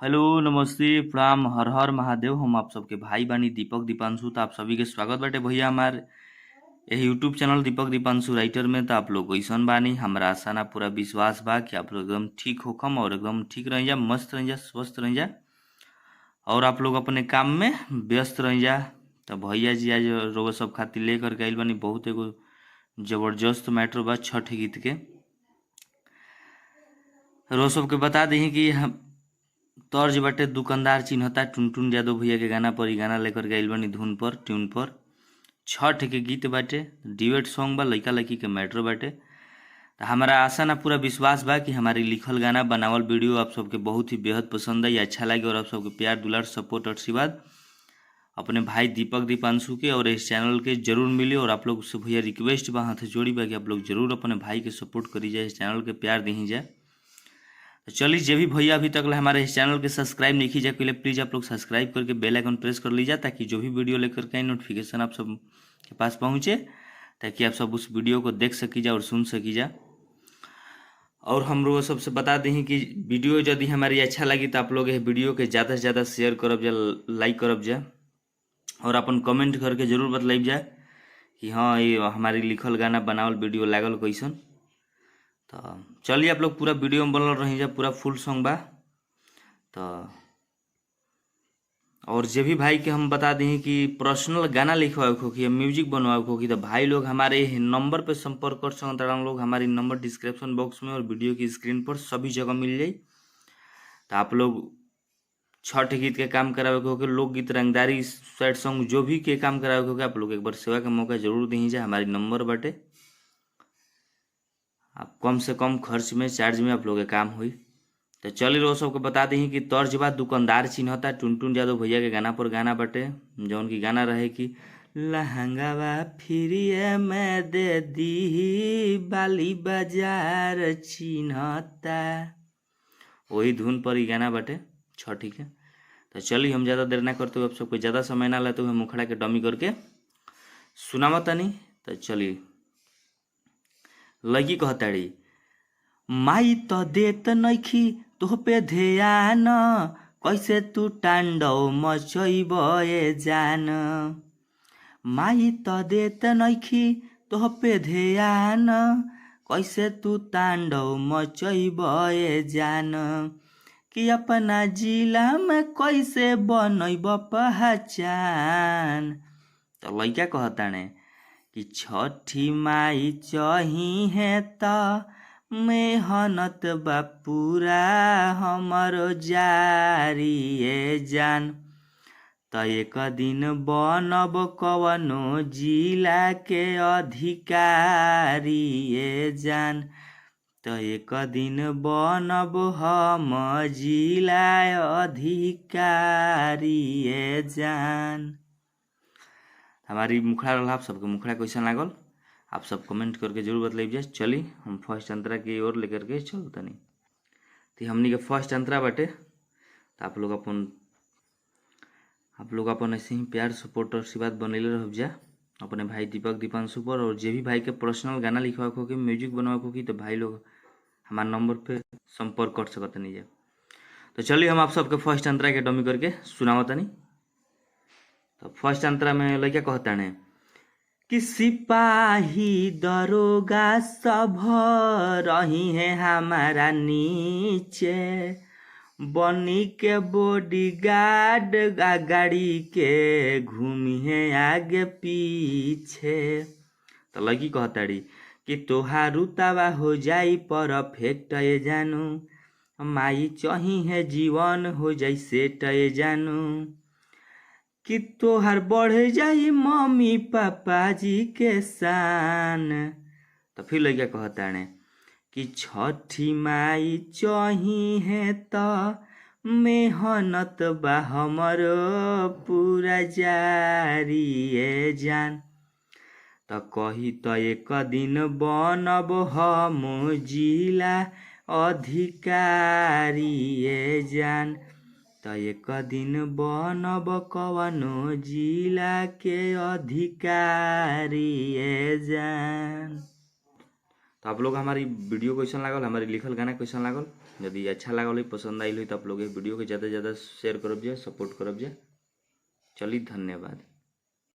Hello, नमस्ते, प्रणाम, हर हर महादेव। हम आप सबके भाई बानी दीपक दीपांशु। तो आप सभी के स्वागत बाटे भैया हमार यही यूट्यूब चैनल दीपक दीपांशु राइटर में। तो आप लोग कैसन बानी? हमरा आशा ना पूरा विश्वास बा कि आप लोग एकदम ठीक होखम और एकदम ठीक रह जा, मस्त रह जा, स्वस्थ रह जा और आप लोग अपने काम में व्यस्त रह जा। तो भैया जी आज रोग सब खातिर लेकर के आइल बानी बहुत एगो जबरदस्त मैटर बा छठ गीत के। रोज सबके बता दी कि हम तर्ज बाटे दुकानदार चिन्हता टुनटुन यादव भैया के गाना पर। गाना लेकर गइल बानी धुन पर, ट्यून पर। छठ के गीत बाटे, डिबेट सॉन्ग बा, लइका लइकी के मैटर बाटे। तो हमारा आशा ना पूरा विश्वास बा कि हमारी लिखल गाना बनावल वीडियो आप सबके बहुत ही बेहद पसंद आई, अच्छा लगे और आप सबके प्यार दुलार सपोर्ट और आशीर्वाद अपने भाई दीपक दीपांशु के और इस चैनल के जरूर मिले। और आप लोग से भैया रिक्वेस्ट बा, हाथ जोड़ी बा कि आप लोग जरूर अपने भाई के सपोर्ट करी जाए, इस चैनल के प्यार दी जाए। तो चलिए, जो भी भैया अभी तक हमारे इस चैनल के सब्सक्राइब नहीं कीजिए पहले प्लीज़ आप लोग सब्सक्राइब करके बेल आइकन प्रेस कर लीजिए, ताकि जो भी वीडियो लेकर के नोटिफिकेशन आप सब के पास पहुँचे, ताकि आप सब उस वीडियो को देख सकी जा और सुन सकी जा। और हम लोग सबसे बता दें कि वीडियो यदि हमारी अच्छा लगी तो आप लोग ये वीडियो के ज़्यादा से ज़्यादा शेयर करब जा, लाइक करब जा और अपन कमेंट करके जरूर बतलाइब जा कि हाँ ये हमारी लिखल गाना बनावल वीडियो लागल कैसन। तो चलिए, आप लोग पूरा वीडियो में बनल रही जा, पूरा फुल सॉन्ग बा। तो और जे भी भाई के हम बता दें कि पर्सनल गाना लिखवाए हो कि म्यूजिक बनवाए हो कि तो भाई लोग हमारे नंबर पे संपर्क कर सकते हैं। हम लोग हमारी नंबर डिस्क्रिप्शन बॉक्स में और वीडियो की स्क्रीन पर सभी जगह मिल जाए। तो आप लोग छठ गीत के काम करावे हो कि लोकगीत, रंगदारी, सैड सॉन्ग, जो भी के काम करावे हो, आप लोग एक बार सेवा का मौका जरूर दीजिए। हमारी नंबर बटे, आप कम से कम खर्च में, चार्ज में आप लोग के काम हुई। तो चलिए रोज सबको बता दी कि तर्ज बा दुकानदार चिन्हता टुनटुन यादव भैया के गाना पर गाना बटे, जौन की गाना रहे कि लहंगावा फिरिए में दे दी बाली बाजार चिन्हता, वही धुन पर ही गाना बटे छठी के। तो चलिए, हम ज़्यादा देर ना करते हुए, आप सबको ज़्यादा समय ना लेते हुए मुखड़ा के डमी करके सुनावा तनी। तो चलिए, लगी कहताड़ी माई तो देत नइखी तोह पे ध्यान, कैसे तू तांडव मचैब ए जान। माई तो देत नइखी तोह पे ध्यान, कैसे तू तांडव मचैब ए जान। कि अपना जिला में कैसे बनैब पहचान। तो लइका कहताने कि छठी माई चाहिए त मेहनत बा पूरा हमरो जारी ए जान। त एक दिन बनब कवनो जिला के अधिकारी ए जान। त एक दिन बनब हम जिला अधिकारी ए जान। हमारी मुखड़ा रहा, आप सबके मुखड़ा कैसा लागल आप सब कमेंट करके जरूर बतलाइए। चली, हम फर्स्ट अंतरा की ओर लेकर के चल तनी। तो हमनी के फर्स्ट अंतरा बाटे। तो आप लोग अपन ऐसे ही प्यार सपोर्ट और आशीर्वाद बनैले रह जा अपने भाई दीपक दीपांशु पर। और जे भी भाई के पर्सनल गाना लिखवा हो कि म्यूजिक बनवा हो कि, तो भाई लोग हमारे नंबर पे संपर्क कर सकते नहीं जा। तो चलिए, हम आप सबके फर्स्ट अंतरा के डमी करके सुनावा तनी। तो फर्स्ट अंतरा में लइका कहता है कि सिपाही दरोगा सब रही है हमारा नीचे, बनी के बॉडी गार्ड गाड़ी के घूमी है आगे पीछे। तो लड़की कहताड़ी कि तोहार रुतबा हो जाई परफेक्ट ये जानू, माई चाही है जीवन हो जाई सेट ये जानू। कि तोहर बढ़ जाई मम्मी पापा जी के शान। तो फिर लड़का कहता है कि छठी माई चाही है तो मेहनत बा हमरो पूरा जारी ए जान। तो कही तो एक दिन बनब हम जिला अधिकारी ए जान। तो एक दिन बनब कवनो जिला के अधिकारी ए जान। तो आप लोग हमारी वीडियो कैसन लागल, हमारी लिखल गाना कैसन लागल, यदि अच्छा लागल हो पसंद आइल हो तो आप लोग वीडियो के ज़्यादा से ज़्यादा शेयर करब जे सपोर्ट करब जे। चलिए धन्यवाद।